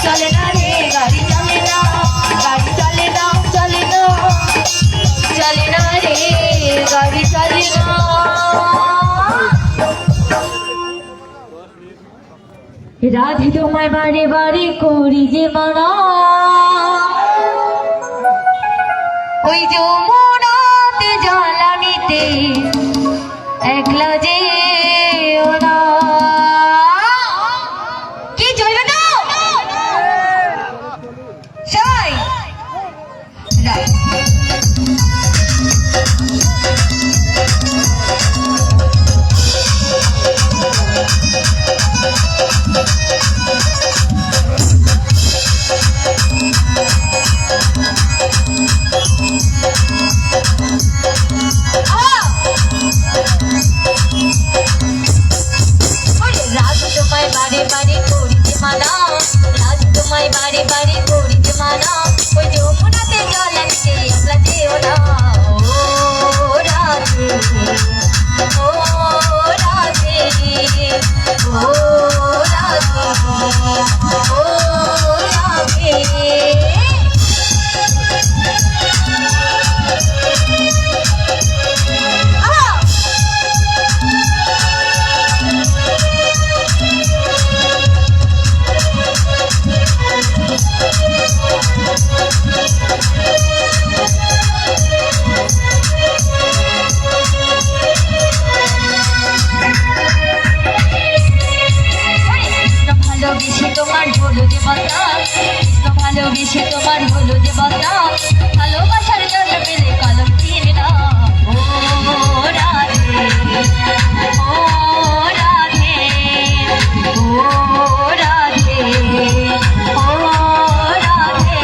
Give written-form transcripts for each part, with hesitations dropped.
চলে না রে গাড়ি চলে না, গাড়ি চলে না, চলে না, চলে না রে গাড়ি চলে না। রাধে তোমায় বারে বারে করি যে মানা, ওই যমুনাতে জ্বালানিতে একলা যে ওরা কি চলবে না সবাই বারে বারে করিতে মানা, রাজ তোমায় বারে বারে করিতে মানা, ওই যমুনাতে জ্বালানিতে একলা যেও না। ও রাধে, ও রাধে, ও রাধে, ও রাধে। ভালোবেসে তোমার হলো যে বদনাম, কৃষ্ণ ভালোবেসে তোমার হলো যে বদনাম, ভালোবাসার জন্য পেলে কলম চিনে না। ও রাধে, ও রাধে, ও রাধে, ও রাধে।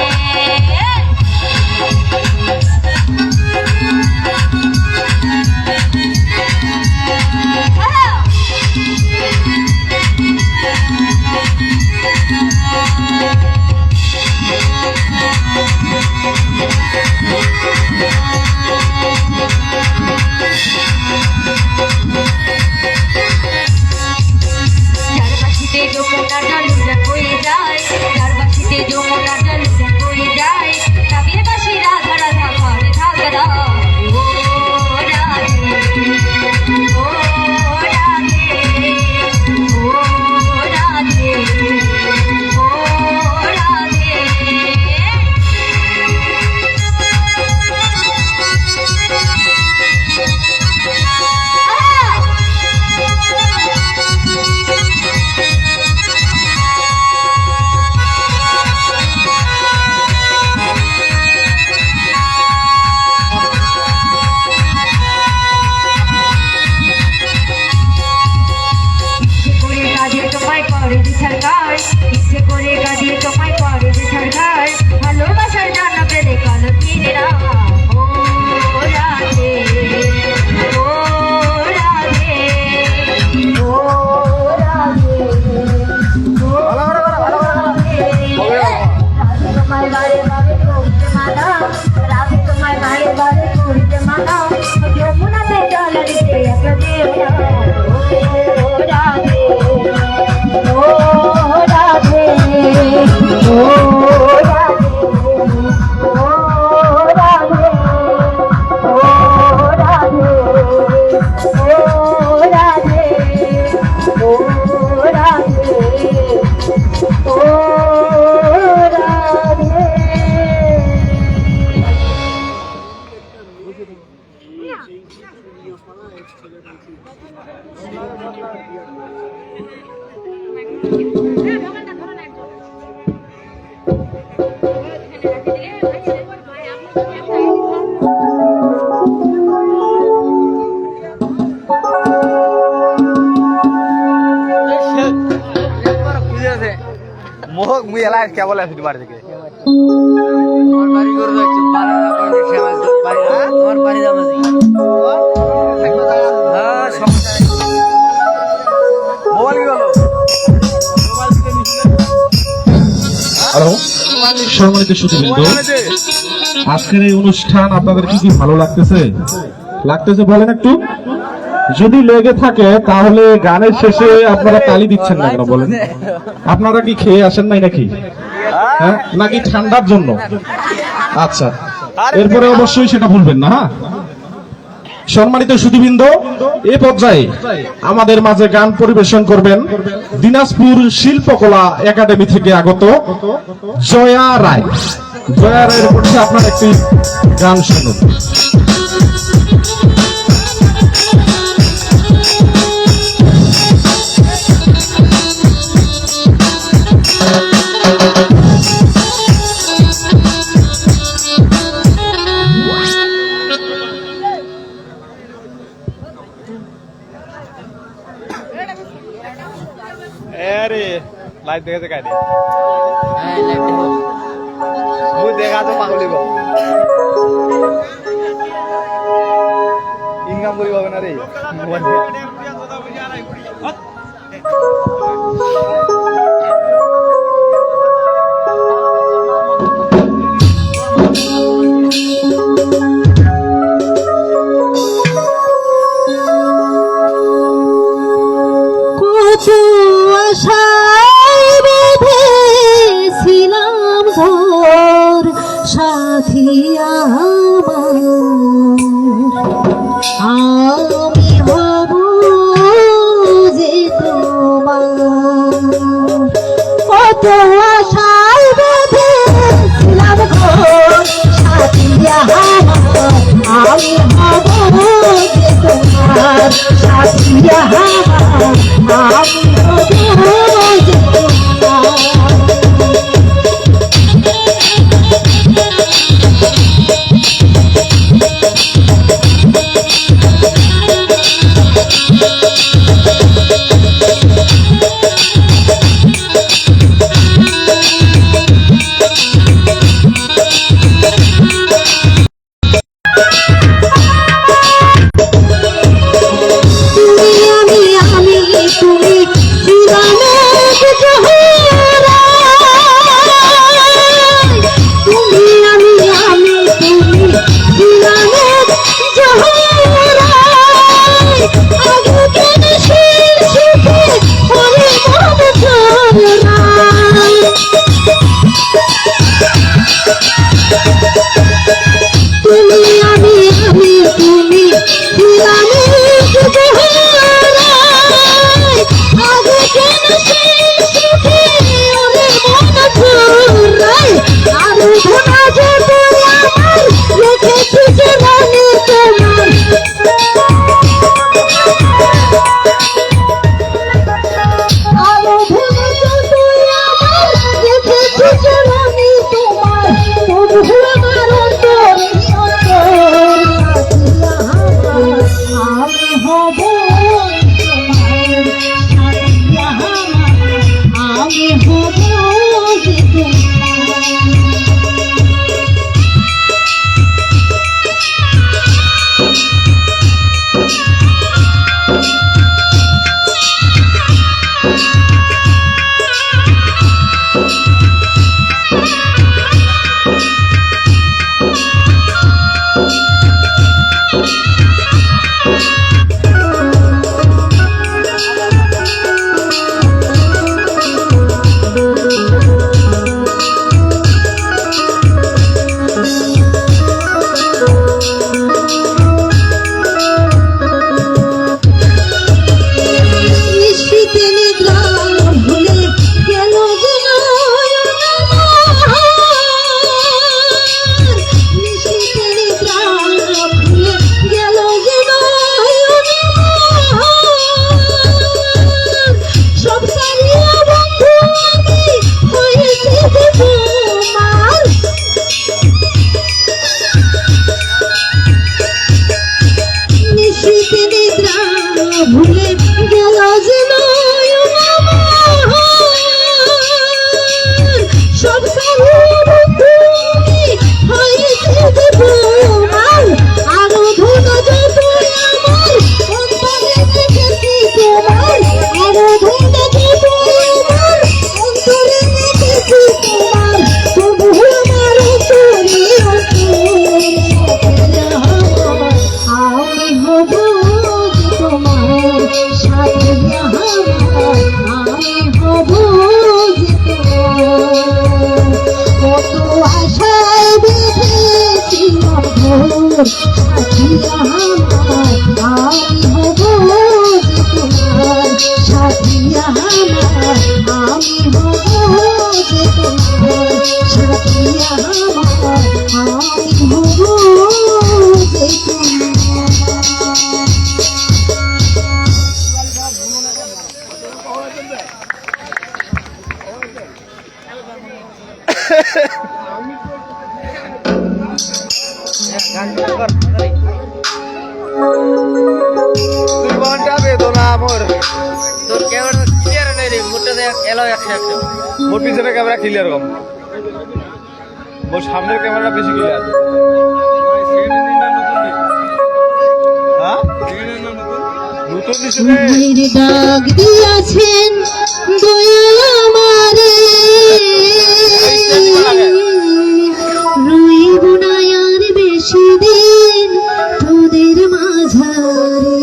চারপাশিতে যমুনা ঢালুরা বয়ে যায়, চারপাশিতে যমুনা ঢালুরা বয়ে যায়, তাবির বাসি রাধা রাধা ঘরে থাকরা। ও রাধে, ও রাধে, ও রাধে, ও রাধে। সরকার ইচ্ছে করে কাঁদিয়ে তোমায় করে যে সরকার, ভালোবাসার জন্য পেলে কলম চিনে না। ও রাধে, ও রাধে, ও রাধে, ও রাধে। রাধে তোমায় বারে বারে করিতে মানা, রাধে তোমায় বারে বারে করিতে মানা, যমুনাতে জ্বালানিতে একলা যেও না। ও রাধে, ও রাধে, ও রাধে, ও রাধে, ও রাধে, ও রাধে, ও রাধে, ও রাধে। মোহক মুই এলাই কে বলে আছি বাড়ি থেকে তোমার বাড়ি করে যাচ্ছি বানানা করে খেলা বাড়ি না তোমার বাড়ি যাবো হ্যাঁ সমস্যা মোবাইল গেল হ্যালো সম্মানিত সুধীবৃন্দ, আজকের এই অনুষ্ঠান আপনাদের কি কি ভালো লাগতেছে বলেন একটু। যদি লেগে থাকে তাহলে গানের শেষে আপনারা তালি দিচ্ছেন না কেন বলেন? আপনারা কি খেয়ে আসেন নাই নাকি? হ্যাঁ নাকি ঠান্ডার জন্য? আচ্ছা, এরপরে অবশ্যই সেটা ভুলবেন না। হ্যাঁ, সম্মানিত সুধীবৃন্দ, এ পর্যায়ে আমাদের মাঝে গান পরিবেশন করবেন দিনাজপুর শিল্পকলা একাডেমি থেকে আগত জয়া রায়। জয়া রায়ের পক্ষে আপনার একটি গান শুনুন। আরে লাইভ দেখে দেখাই দে হ্যাঁ লাইভ দেখো মুই দেখা তো পাগলিব ইনকাম করি পাবে না রে কচু আশায় বেঁধেছিলাম ঘর সাথী আমার, আমি হব যে তোমার। কত আশায় বেঁধেছিলাম ঘর সাথী আমার, আমি হব যে তোমার সাথী আমার, আমি হব যে তোমার। আমি হব যে তুই বলটা বেদনা আমার তোর ক্যামেরা ক্লিয়ার নাই রে, মোটে এলো 100 মোর পিছনের ক্যামেরা ক্লিয়ার কম, মোর সামনের ক্যামেরা বেশি ক্লিয়ার। হ্যাঁ নতুন দিছে রে। তোমার ডাক দিয়াছেন দয়াল আমারে রইব না আর বেশি দিন তোদের মাঝারে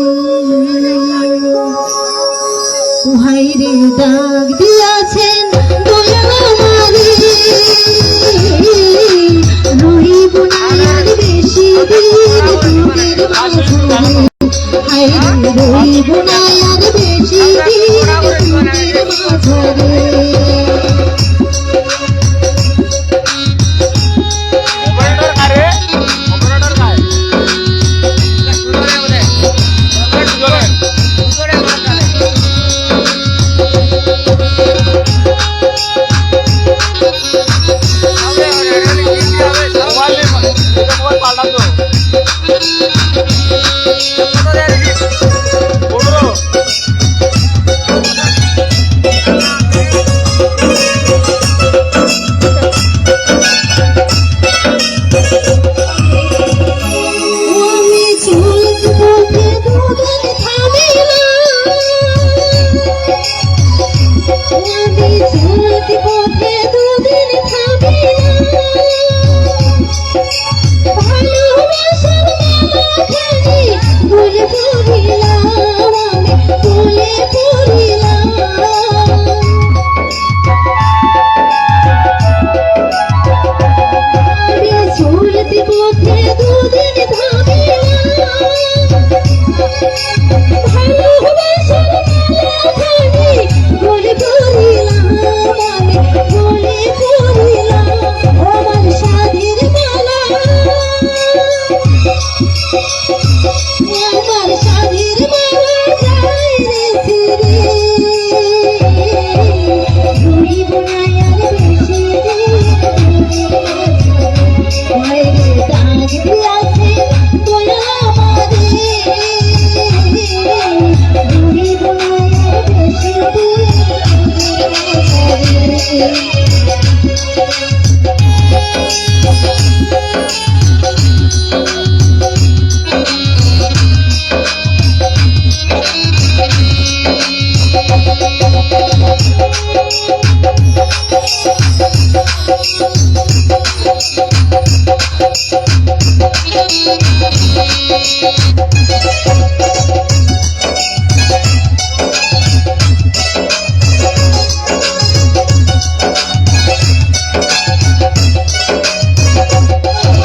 ওহাইরে ডাক দিয়াছেন দয়াল আমারে রইব না আর বেশি দিন তোদের মাঝারে রইব না আর বেশি দিন তোদের মাঝারে অপারেটর কারে? অপারেটর কারে? চলে। মোবাইল পাল্টান তো। 15 আমি চলতে পথে দুদিন থামি না আমি চলতে পথে দুদিন থামি না ভালোবাসার মেলাখানি ভুলে পড়িলাম আমি ভুলে পড়িলাম আমি চলতে পথে দুদিন থামিলাম ভালোবাসার মেলাখানি ভুলে পড়িলাম আমি ভুলে পড়িলাম আমার সাধের মালা আমার সাধের মালা যাই রে ফিরে রইব না আর বেশি দিন মায়েরে ডাক দিয়াছে দয়া আমারে রইব না আর বেশি দিন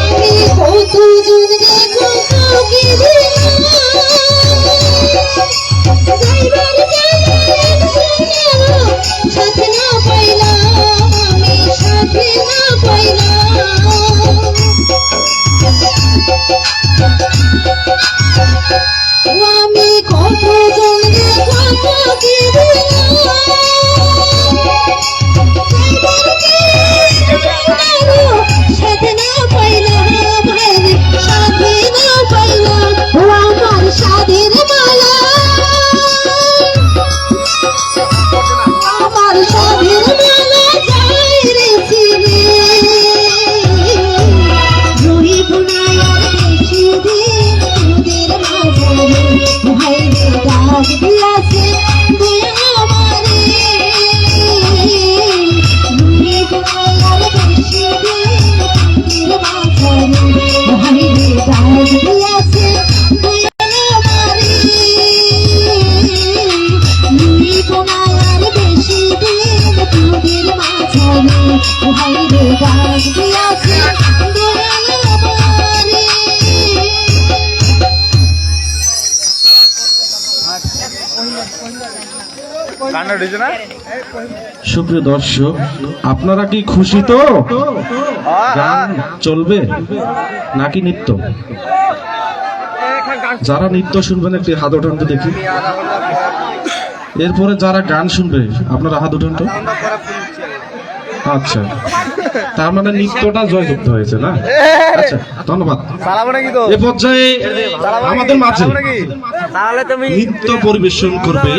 আমি কত জনকে কত কি দিলাম যাইবার গেলেন সাথে না পাইলাম আমি সাথে না পাইলাম আমি কত জনকে কত কি দিলাম সাথে না পাইলাম ভাইরে সাথে না পাইলাম ও আমার সাধের মালা আমার সাধের মালা যাই রে ফিরে রইব না আর বেশি দিন তোদের মাঝারে ভাইরে ডাক দিয়াছে দয়া আমারে রইব না আর বেশি দিন তোদের মাঝারে ভাইরে ডাক দিয়াছে দয়া আমারে রইব না আর বেশি দিন তোদের মাঝারে ভাইরে ডাক দিয়াছে দয়া আমারে গানটা উঠেছে না? সুপ্রিয় দর্শক, আপনারা কি খুশি তো? গান চলবে নাকি নৃত্য? যারা নৃত্য শুনবেন একটি হাত ওঠান তো দেখি। এরপরে যারা গান শুনবে আপনারা হাত ওঠান তো। আচ্ছা, তার মানে নৃত্যটা জয়যুক্ত হয়েছে না? আচ্ছা, ধন্যবাদ। চালাবো নাকি তো? এ পর্যায়ে আমাদের মাঝে তাহলে তুমি নৃত্য পরিবেশন করবে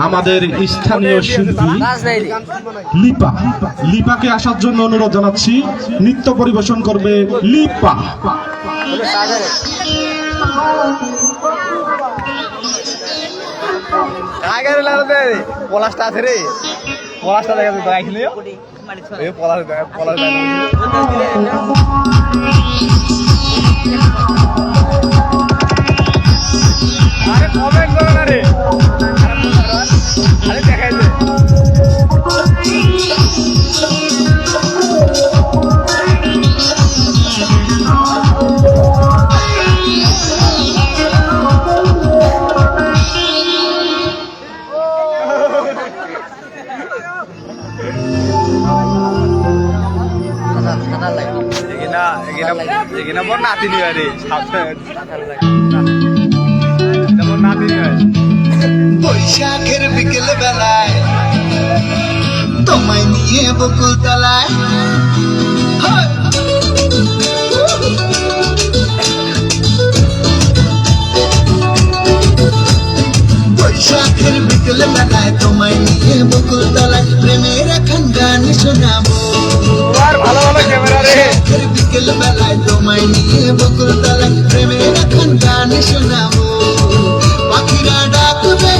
আমাদের স্থানীয় শিল্পী কাজ নাই রে। লিপা। লিপাকে আসার জন্য অনুরোধ জানাচ্ছি। নৃত্য পরিবেশন করবে লিপা। আগে লাগবে পলাশটা আছে রে, পলাশটা দেখা যায় দেখাইছিল এই পলাশ পলাশ আরে কমেন্ট করো না রে, আরে দেখাইছে সাদা লাগে এগিনা বড় নাতিনি হয় রে, বড় নাতিনি হয়। বৈশাখের বিকেল বেলায় তোমায় নিয়ে বকুল তলায় বৈশাখের বিকেল বেলায় তোমায় নিয়ে বকুল তলায় প্রেমের এখন গান শোনাবো। আর ভালো ভালো ক্যামেরা রে, বৈশাখের বিকেল বেলায় তোমায় নিয়ে বকুল তলায় প্রেমের এখন গান শোনাবো। পাখিরা ডাকবে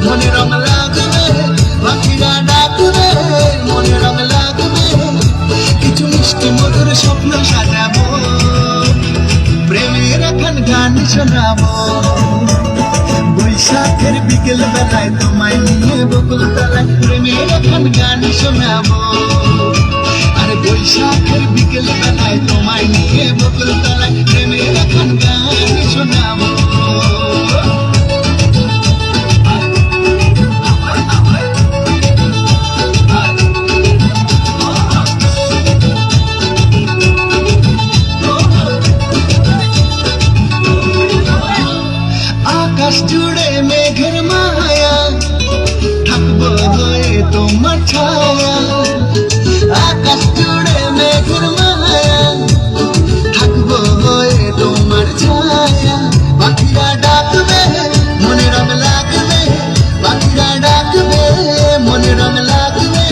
মনে রং লাগবে, পাখিরা ডাকবে মনে রং লাগবে, কিছু মিষ্টি মধুর স্বপ্ন সাজাবো, প্রেমের এখন গান শোনাবো। বৈশাখের বিকেল বেলায় তোমায় নিয়ে বকুল তলায় প্রেমের এখন গান শোনাবো। আর বৈশাখের বিকেল বেলায় তোমায় নিয়ে বকুল তলায় প্রেমের এখন গান শোনাবো। আকাশ জুড়ে মেঘের মায়া, থাকবো হয়ে তোমার ছায়া। আকাশ জুড়ে মেঘের মায়া, থাকবো হয়ে তোমার ছায়া। পাখিরা ডাকবে মনে রং লাগবে, পাখিরা ডাকবে মনে রং লাগবে,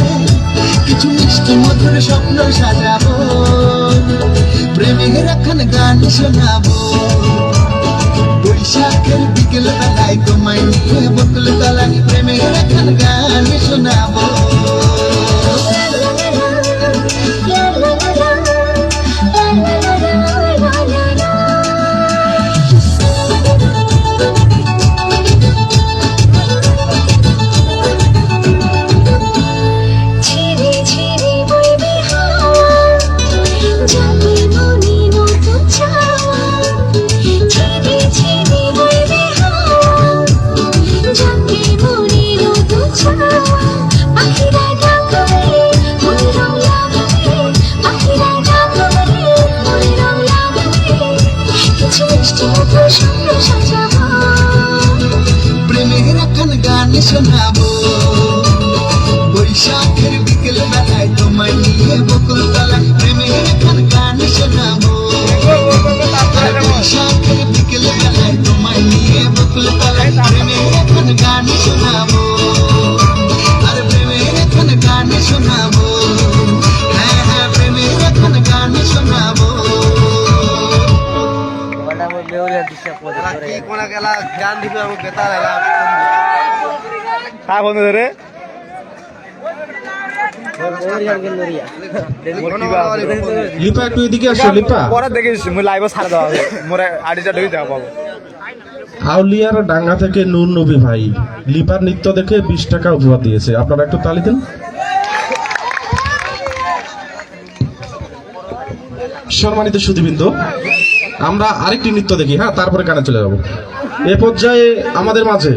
কিছু মিষ্টি মধুর স্বপ্ন সাজাবো, প্রেমের এখন গান শোনাবো। বৈশাখের বিকেল বেলায় তোমায় নিয়ে বকুল তলায় প্রেমের এখন গান শোনাবো। ঝিরি ঝিরি বইবে হাওয়া, যাবে মনে নতুন ছাওয়া। ঝিরি ঝিরি বইবে হাওয়া, যাবে মনে নতুন ছাওয়া। পাখিরা ডাকবে মনে রং লাগবে, পাখিরা ডাকবে মনে রং লাগবে, কিছু মিষ্টি মধুর স্বপ্ন সাজাবো, প্রেমের এখন গান শোনাবো। বৈশাখের বিকেল বেলায় তোমায় নিয়ে বকুল তলায় প্রেমের এখন গান শোনাবো। আর বৈশাখের বিকেল বেলায় তোমায় নিয়ে বকুল তলায় প্রেমের এখন গান শোনাবো। আর প্রেমের এখন গান শোনাবো, হ্যাঁ হ্যাঁ প্রেমের এখন গান শোনাবো। ওটা আমার মেউরিয়া দিশা পড়ে কি কোনা গেলা গান দিবে আমি বেতার এলাম কা বন্ধ ধরে লিপা একটু এদিকে আসো। লিপা, পরে দেখিস মুই লাইভ ছাড়া দেওয়া হবে, মোরে আইডিটা ঢুকে দেওয়া পাবো। আউলিয়ার ডাঙ্গা থেকে নূর নবী ভাই লিপার নৃত্য দেখে 20 টাকা উপহার দিয়েছে। আপনারা একটু তালি দেন। সম্মানিত সুধীবৃন্দ, আমরা আরেকটি নৃত্য দেখি, হ্যাঁ, তারপরে গানে চলে যাবো। এ পর্যায়ে আমাদের মাঝে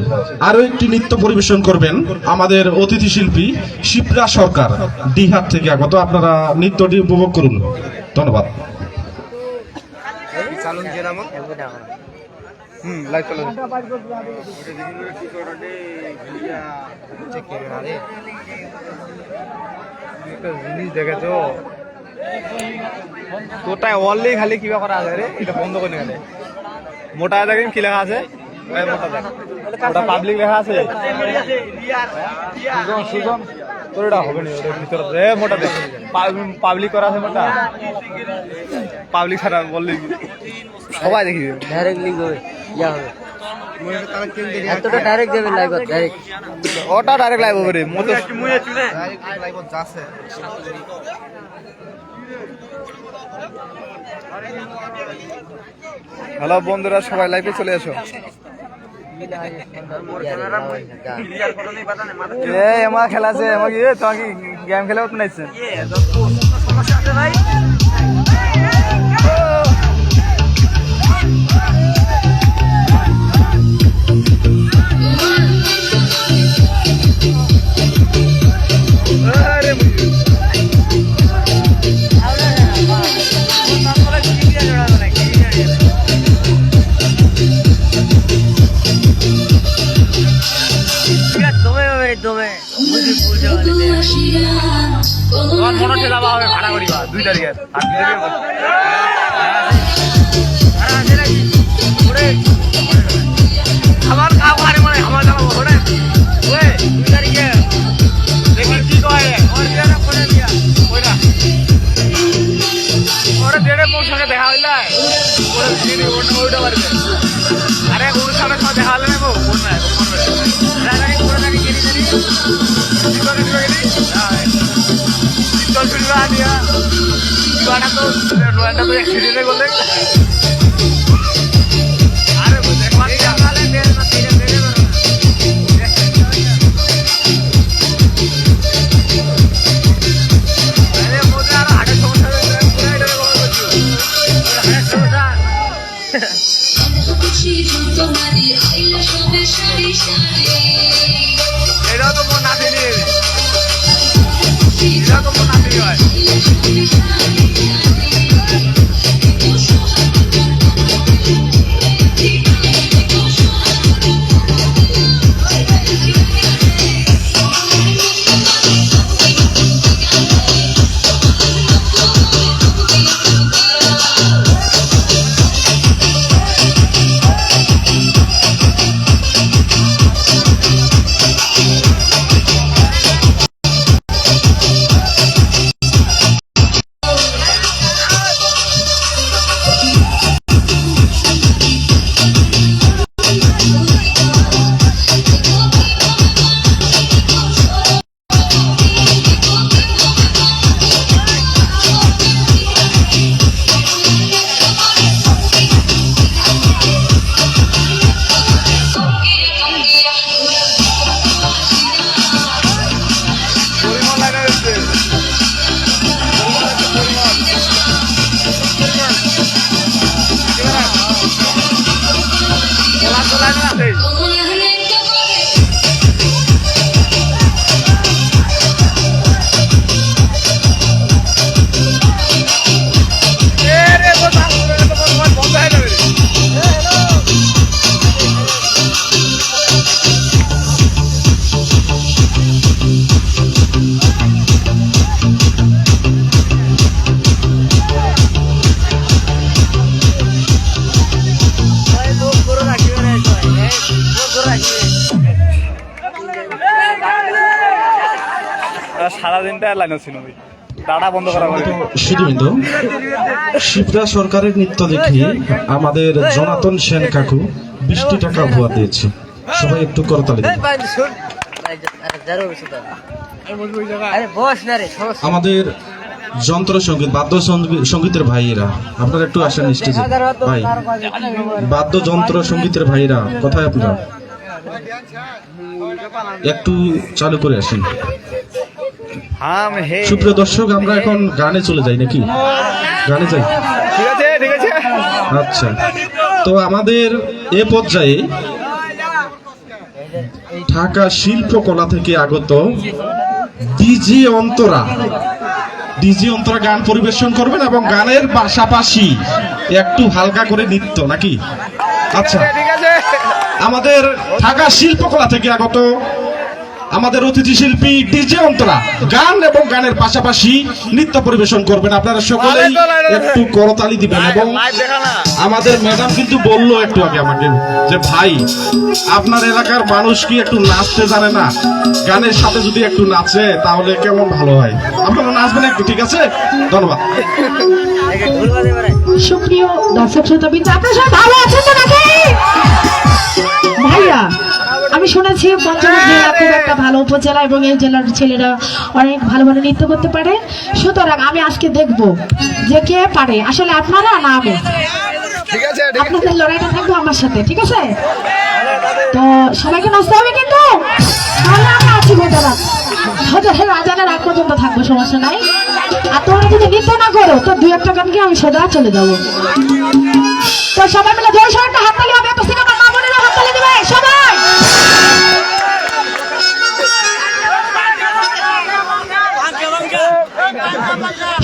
আরো একটি নৃত্য পরিবেশন করবেন আমাদের অতিথি শিল্পী শিপ্রা সরকার ডিহাট থেকে আগত। আপনারা নৃত্যটি উপভোগ করুন। ধন্যবাদ। লাইভ চলে জিনিস দেখেছো তোটাই অনলি খালি কিবা করা আছে রে, এটা বন্ধ করে গেলে মোটা দেখেন কি লেখা আছে, এই মোটা দেখ, ওটা পাবলিক লেখা আছে। সুজন সুজন তোর এটা হবে না, ওটা ভিতরে রে মোটা দেখ পাবলিক করা আছে, মোটা পাবলিক ছাড়া বললি সবাই দেখি ডাইরেক্টলি গো ইয়া হবে এতটা ডাইরেক্ট যাবে লাইভ ডাইরেক্ট ওটা ডাইরেক্ট লাইভ হবে রে মতো হ্যালো বন্ধুরা, সবাই লাইভে চলে এসো। আমার খেলা আছে, আমাকে তোমাকে গেম খেলে উঠে নাইছে। মনে হচ্ছে যাওয়া হবে ভাড়া করিবা 2 তারিখে আমার খাবার মানে আমার যাবো ওরে 2 তারিখে দেখি কি কয় ওরা দেড়ে মোর সঙ্গে দেখা হইলা ওইটা পারবে। আরে ওর সামনে সব দেখা হলে নেবো ফোন নাই এটাও তো মন নাচে নিয়ে এটাও তো মন নাচে হয়। সারাদিনটা লাইন ছিল, দাঁড়া বন্ধ করা হয়। শুধুবিন্দু শিপ্রা সরকারের নৃত্য দেখে আমাদের জনাতন সেন কাকু 20 টাকা উপহার দিয়েছে। সবাই একটু করতালি দিন। আমাদের যন্ত্র সঙ্গীত বাদ্য সঙ্গীতের ভাইয়েরা আপনারা একটু আসেন স্টেজে। ভাই বাদ্য যন্ত্র সঙ্গীতের ভাইয়েরা কোথায় আপনারা? একটু চালু করে আসেন। সুপ্রিয় দর্শক, আমরা এখন গানে চলে যাই নাকি? গানে যাই, ঠিক আছে ঠিক আছে। আচ্ছা, তো আমাদের এ পর্যায়ে ঢাকা শিল্পকলা থেকে আগত ডিজি অন্তরা গান পরিবেশন করবেন এবং গানের পাশাপাশি একটু হালকা করে নৃত্য নাকি? আচ্ছা, আমাদের ঢাকা শিল্পকলা থেকে আগত আমাদের অতিথি শিল্পী ডিজে অন্তরা গান এবং গানের পাশাপাশি নৃত্য পরিবেশন করবেন। আপনারা সকলেই একটু করতালি দিবেন। এবং আমাদের ম্যাডাম কিন্তু বললো একটু আগে আমাকে যে ভাই, আপনার এলাকার মানুষ কি একটু নাচতে জানে না? গানের সাথে যদি একটু নাচে তাহলে কেমন ভালো হয়। আপনারা নাচবেন একটু, ঠিক আছে? ধন্যবাদ। সুপ্রিয় দর্শক শ্রোতাবৃন্দ, আপনারা সবাই ভালো আছেন তো নাকি? ভাইয়া, আমি শুনেছি পঞ্চগড় জেলা খুব একটা ভালো উপজেলা এবং এই জেলার ছেলেরা অনেক ভালো ভালো নৃত্য করতে পারে। সুতরাং আমি আজকে দেখবো যে কে পারে, আসলে আপনারা না আমি। আপনাদের লড়াইটা থাকবো আমার সাথে, ঠিক আছে? তো সবাইকে নাচতে হবে কিন্তু, তাহলে আমরা আছি বেটারা রাজানের আগ পর্যন্ত থাকবো, সমস্যা নাই। আর তোমরা যদি নৃত্য না করো তো 2-1 গানকে আমি সোজা চলে যাবো। তো সবাই মিলে জোর সরে একটা হাততালি হবে, একটা সিনেমার মা বোনেরা হাততালি দিবে সবাই।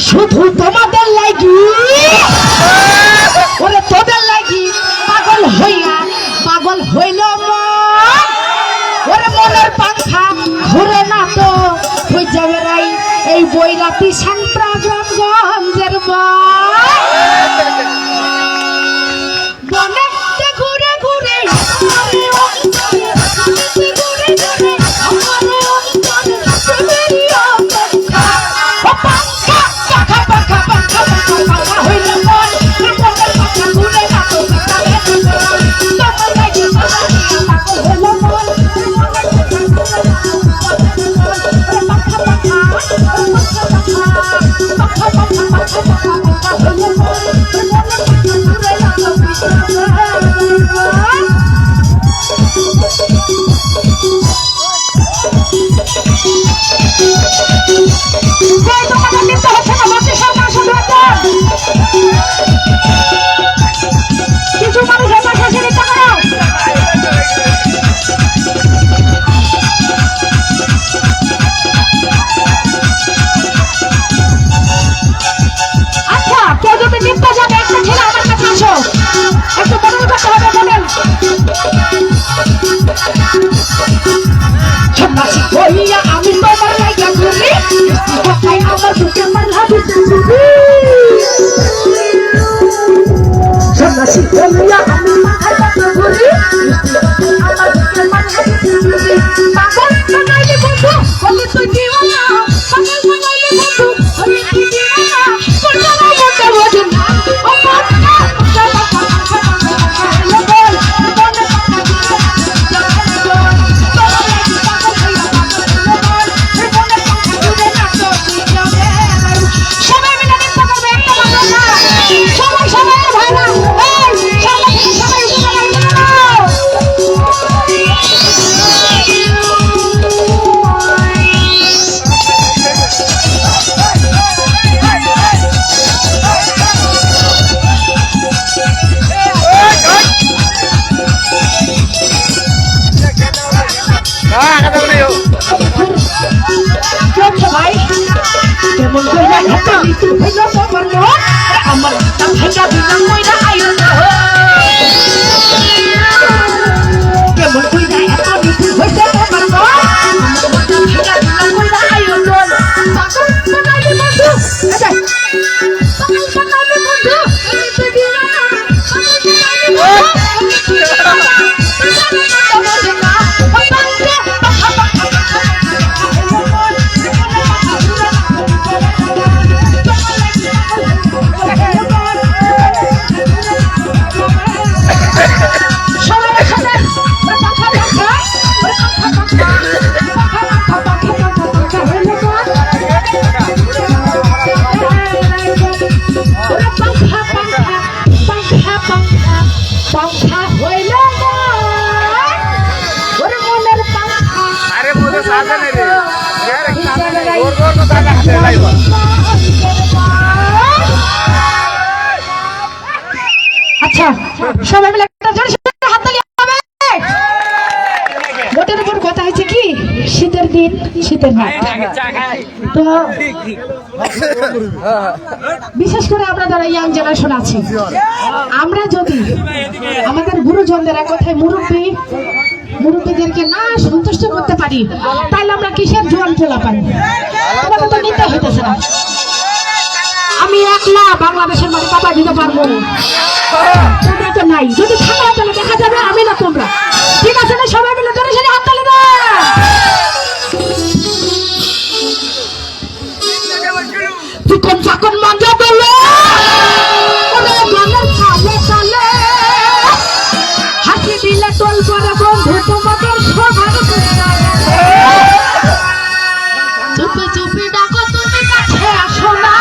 শুধু তোমাদের লাগি, ওরে তোদের লাগি পাগল হইল মন, ওরে মনের পাখা ঘুরে না তো হয়ে যাবে রাই এই বৈরাতি সান্ত্রা গ্রামগঞ্জের বনে ঘুরে ঘুরে কিছু মানুষ আমার কাছে নিতে পারো। আচ্ছা, কেউ যদি নৃত্য যাবে একটা ছেলে আমার কাছে আসো, একটু মনে করতে হবে বলেন। সন্ন্যাসী হইয়া আমি তোমার লাইগা ঘুরি, কথাই আমার বুকে মালা দিতে সন্ন্যাসী হইয়া আমি মাথায় কথা ঘুরি, আমার বুকে মালা দিতে পাগল বানাইলি বন্ধু বলি তুই দিওয়ানা, পাগল বানাইলি বন্ধু বলি তুই দিওয়ানা, করবা না মনটা বোঝে না ও মনটা আমার ভাইয়া দিলাম কইরা আইল না কেমন কইরা এত কিছু হইছে তোমার গো, আমার ভাইয়া দিলাম কইরা আইল না পাগল বানাইলি বন্ধু, আচ্ছা পাগল বানাইলি বন্ধু তুই দিওয়ানা, পাগল বানাইলি বন্ধু তুই দিওয়ানা, আচ্ছা সবাই মিলে একটা জোরে হাত দিন শীতের রাত। তো বিশেষ করে আমরা যারা ইয়াং জেনারেশন আছি, আমরা যদি আমাদের গুরুজনদের এক কথায় মুরব্বীদেরকে না সন্তুষ্ট করতে পারি, তাহলে আমরা কিসের জোয়ান পোলা পাই? তোমাকে তো নিতে হইতেছে না। আমি একলা বাংলাদেশের মানে পাপা দিতে পারবো, তোমরা তো নাই। যদি থাকা তাহলে দেখা যাবে আমি না তোমরা। ঠিক আছে না? সবাই মিলে ধরে সেটা হাততালি দাও। চিকন চাকন মজা বলে হাসি দিলে টোল করে বন্ধু তোমাদের সবার চুপি চুপি ডাকো তুমি কাছে আসো না,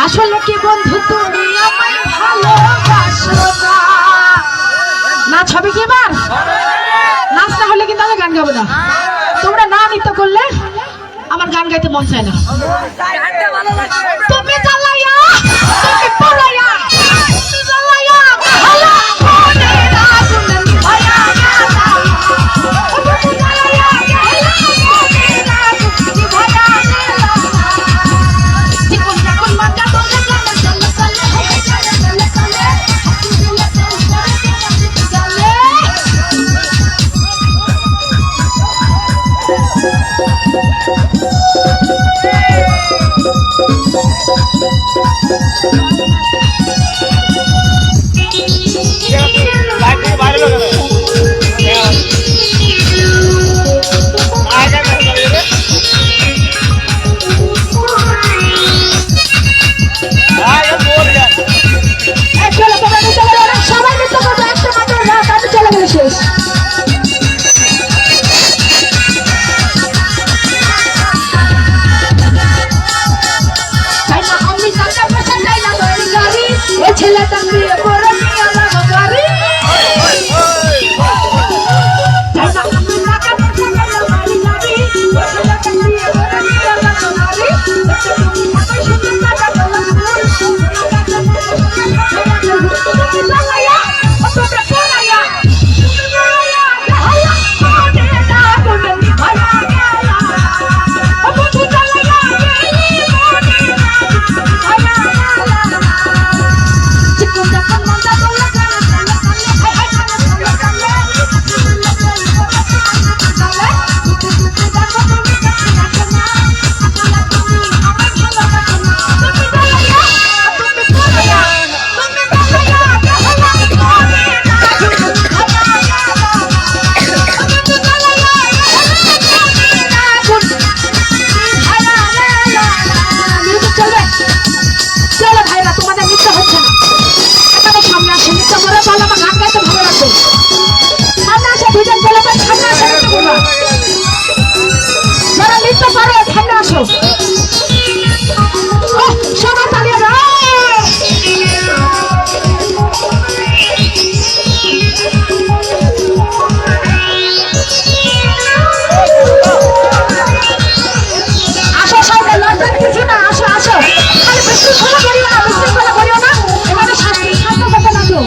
আসলে কি বন্ধু তুমি আমায় ভালোবাসো না। নাচ হবে কি এবার? নাচ না হলে কিন্তু আমি গান গাবো না। তোমরা না নৃত্য করলে আমার গান গাইতে মন চায় না। তুমি জ্বালাইয়া, তুমি পড়াইয়া, তুমি জ্বালাইয়া ভালো করে রাখুন ভয়া গেলা। তুমি জ্বালাইয়া ভালো করে রাখুন ভয়া গেলা। চিকন চাকন মজা বলে চলে চলে চলে চলে চলে চলে চলে। সবাই নৃত্য করবো, একটা মাত্র রাত আমি চলে গেলে শেষ। ছেলেটা বিয়ে করে নিয়ে যাবো গাড়ি। সবাই তালিয়ে দাও। আসো সবাই, লজ্জার কিছু না, আসো আসো। খালি বিশৃঙ্খলা করিও না, বিশৃঙ্খলা করিও না, এভাবে শান্ত করতে লাগলো।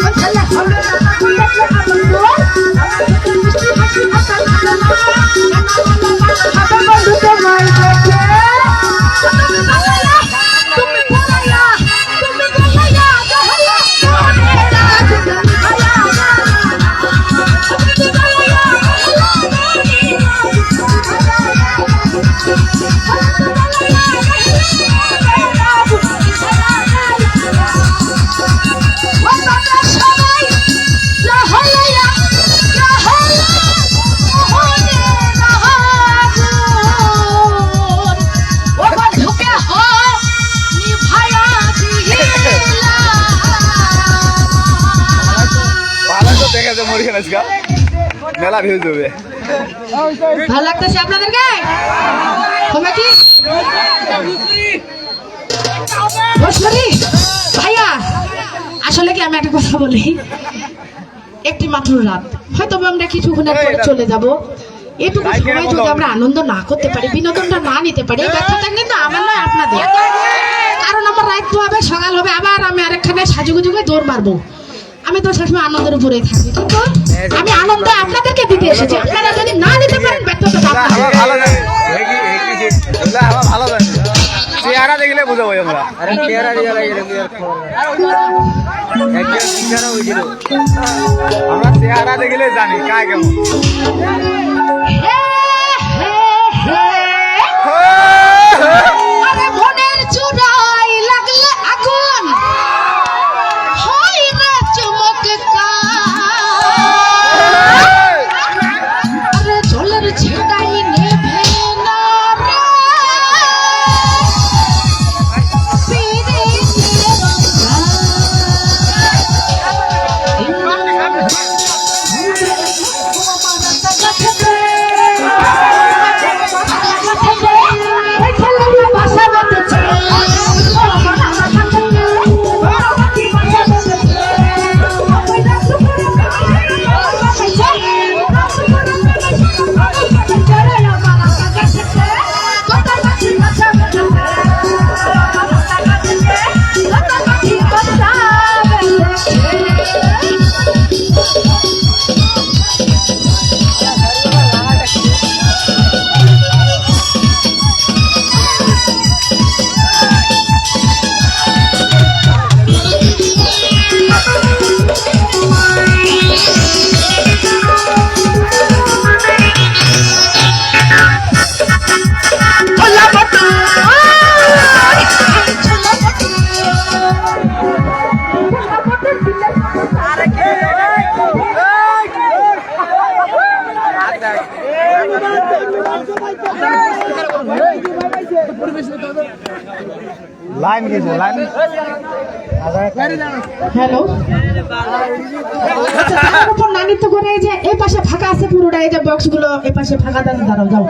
ছেলে হবে না এমন মেলা ভিউ যাবে। ভালো লাগতেছে আপনাদেরকে? ভাইয়া আসলে কি আমি একটা কথা বলি, একটি মাত্র রাত, হয়তো আমরা কিছুক্ষণের পরে চলে যাব। এটুকু সময় যদি আমরা আনন্দ না করতে পারি, বিনোদনটা না নিতে পারি, এই ব্যর্থতা কিন্তু আমার নয়, আপনাদের। কারণ আমার রাত হবে, সকাল হবে, আবার আমি আরেকখানে সাজুগুজু করে দৌড় মারবো। আমি তো সবসময় আনন্দের উপরেই থাকি, কিন্তু আমি আনন্দ আপনাদেরকে দিতে এসেছি। আপনারা যদি না নিতে পারেন, ব্যর্থতা আমার ভালো লাগে, আমার ভালো লাগে, চেহারা দেখলে বুঝাবো আমরা। আরে চেহারা দিয়ে লাগে রে বিয়ার খবর একজন চেহারা হইছিল আমরা চেহারা দেখলে জানি কায় কেমন। আরে মনের চূড়ায় লাগলে আগুন হয় না চমৎকার, আরে জলের ছিটাই নেভে না রে লাইন গেছে, লাইন হ্যালো, উপর না নৃত্য করে এই যে এই পাশে ফাঁকা আছে পুরোটা, এই যে বক্স গুলো এই পাশে ফাঁকা দাঁড়াও, দাঁড়াও যাও,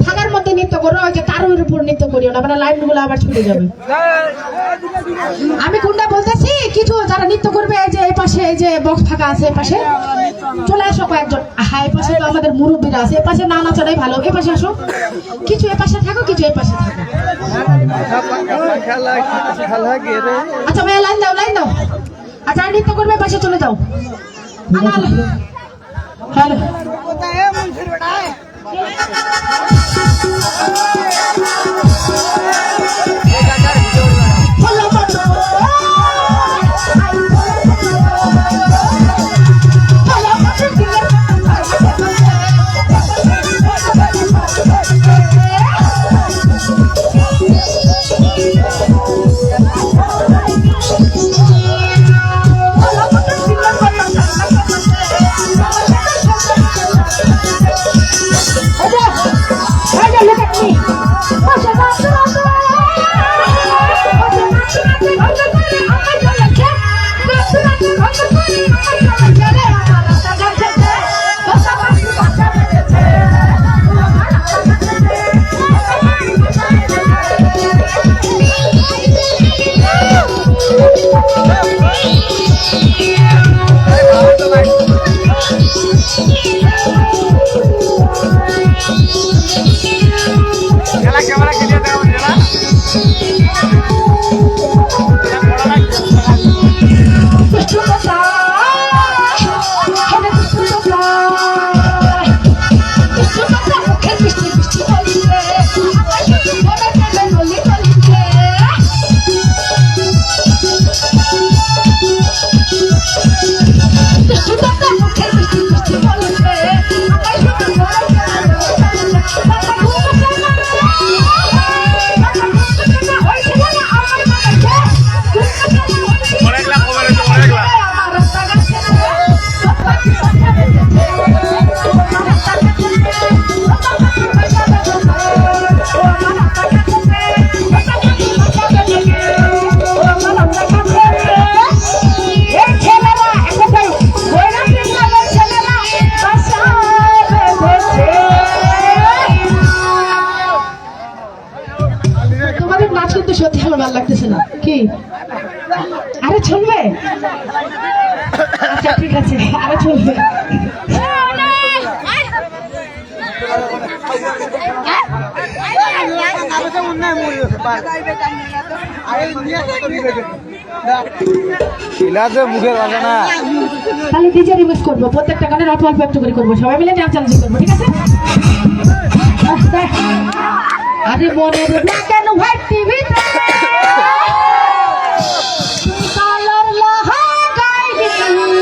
ফাঁকার মধ্যে নৃত্য করো, ওই যে কারোর উপর নৃত্য করিও না, মানে লাইন গুলো আবার ছুটে যাবে। আমি কোনটা বলতেছি, কিছু যারা নৃত্য করবে এই যে এই পাশে, এই যে বক্স ফাঁকা আছে এই পাশে চলে আসো কয়েকজন। হ্যাঁ, এই পাশে তো আমাদের মুরব্বীরা আছে, এই পাশে না নাচাটাই ভালো, এই পাশে আসো, কিছু এই পাশে থাকো, কিছু এই পাশে থাকো। আচ্ছা ভাইয়া লাইন দাও, লাইন দাও। আচ্ছা নৃত্য করবে পাশে চলে যাও। হ্যালো, ক্যামেরা খেলিয়ে দেওয়া যারা সত্যি আমার ভালো লাগতেছে না কি? আরে চলবে। আচ্ছা ঠিক আছে আরো চলবে মুখের ভাষা না তাহলে ডিজে রিমিক্স করবো প্রত্যেকটা গানের অল্প অল্প একটু করে করবো সবাই মিলে ডান্স চ্যালেঞ্জ করবো ঠিক আছে আরে মনের ব্ল্যাক এন্ড হোয়াইট টিভিতে কালার লাগাই দিই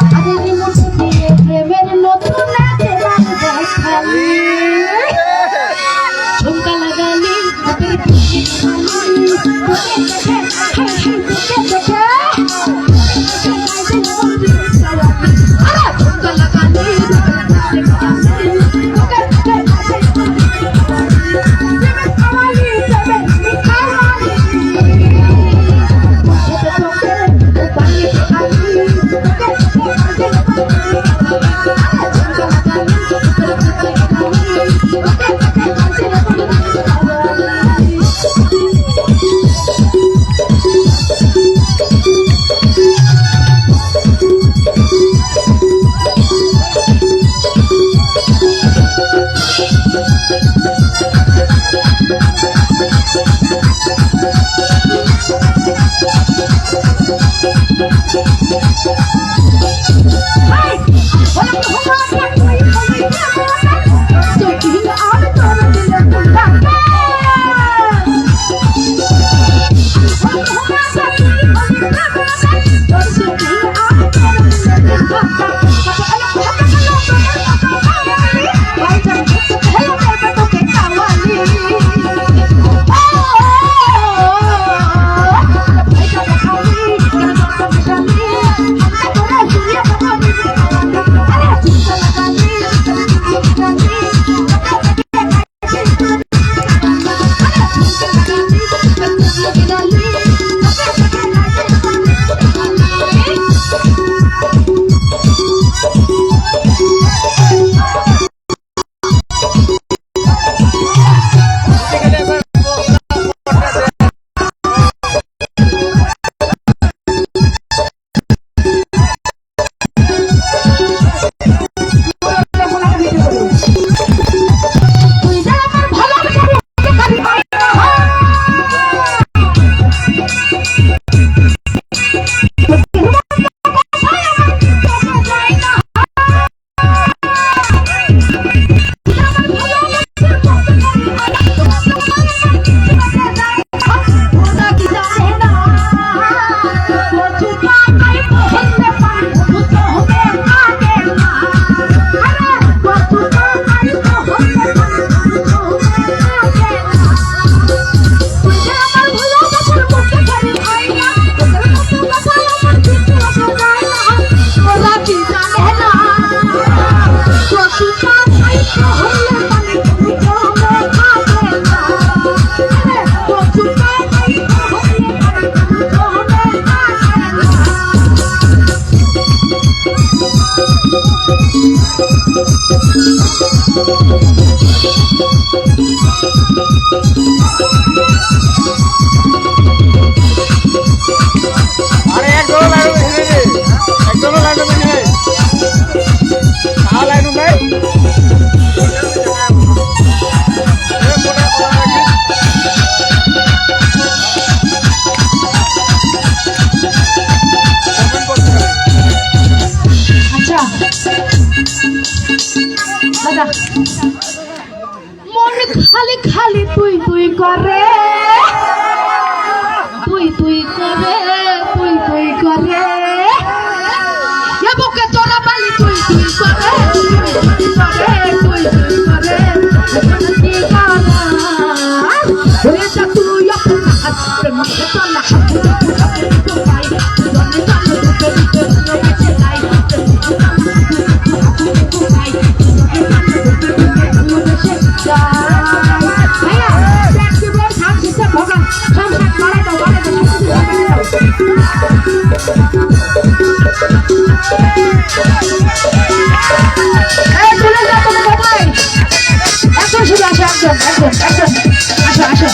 আরে রিমোট দিয়ে প্রেমের নতুন গান দেখালি ঝুমকা লাগালি হাতের পিঠে মন খালি খালি তুই তুই করে তুই তুই করে তুই তুই করে এ বুকে তোরা বালি তুই তুই করে তুই করে তুই তুই করে কি গানা ওরে যা তুই আপন হাতে মুখে তোলা হাতে তো পাই জনে জনে দুটো দুটো দুটো লাই আসো আসো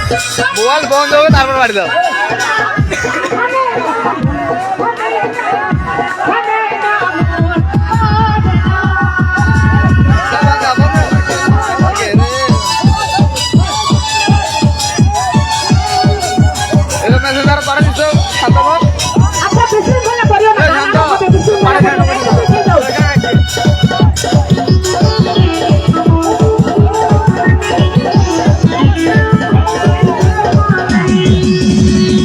মোবাইল বন্ধ হবে তারপর বাড়ি দাও। আচ্ছা বিশৃঙ্খলা করিও না, গান হবে, বিশৃঙ্খলা করিও না, একটু পিছিয়ে যাও।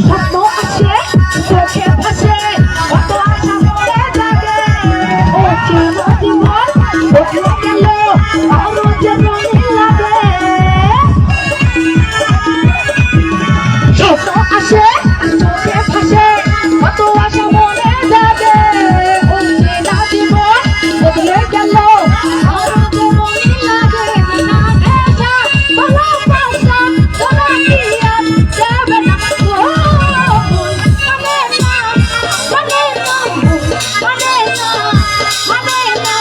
স্বপ্ন আছে, চোখে ভাসে, কত আশা মরে জাগে। ও চেনা জীবন, বদলে গেল, আরো যে রঙিন লাগে। স্বপ্ন আসে, চোখে ভাসে, কত আশা মরে জাগে। ও চেনা জীবন, বদলে গেল, আরো যে রঙিন লাগে। না ভেজা, ভালোবাসা, তোরা কি আর যাবে না? ও, মানে না, মানে না, মানে না, মানে না,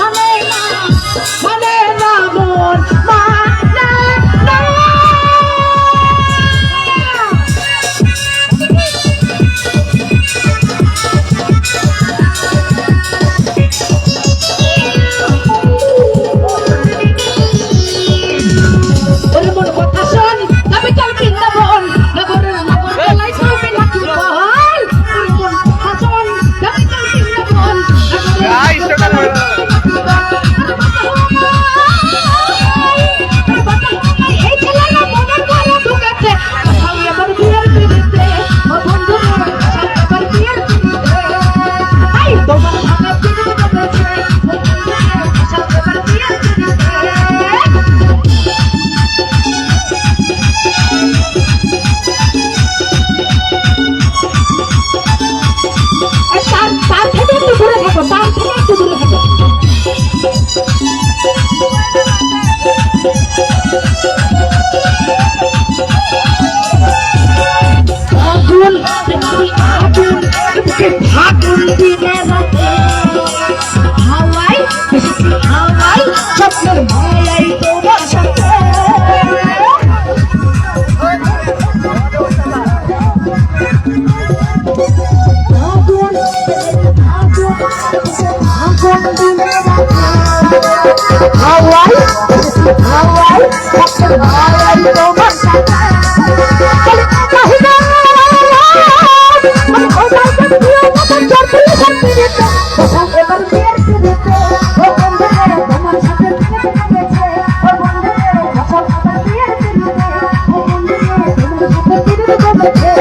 মানে না, মানে না, মোর মানে না। ওরে মন কথা শোন, তবে চল বৃন্দাবন, নগর নগর গলায় ছবি নাকি বল। ওরে মন কথা শোন, তবে চল বৃন্দাবন, এই ছেলেরা মনের ঘরে ঢুকেছে, কোথাও এবার বিয়ের পিড়িতে, ও বন্ধু মোর কোথাও এবার বিয়ের পিড়িতে। এই তোমার ভাবে পিড়ি ঢুকেছে, ও বন্ধু মোর কোথাও এবার বিয়ের পিড়িতে। তার থেকে একটু দূরে থাকো, তার থেকে একটু দূরে থাকো। আগুন দেখি আগুন, বুকে ফাগুন দিনে রাতে। হাওয়াই বেশি হাওয়াই, স্বপ্নের মায়াই তোমার সাথে। আগুন আগুন আগুন দিনে রাতে। হাওয়াই হাওয়াই, স্বপ্নের মায়াই তোমার সাথে। চলে চাহিদা মানে ওটা প্রিয় মতো চড়তে চড়তে কোথাও এবার বিয়ের পিড়িতে। ও বন্ধু রে তোমার সাথে পিড়িতে গেছে, ও বন্ধু রে কোথাও এবার বিয়ের পিড়িতে। ও বন্ধু রে তোমার সাথে পিড়িতে গেছে।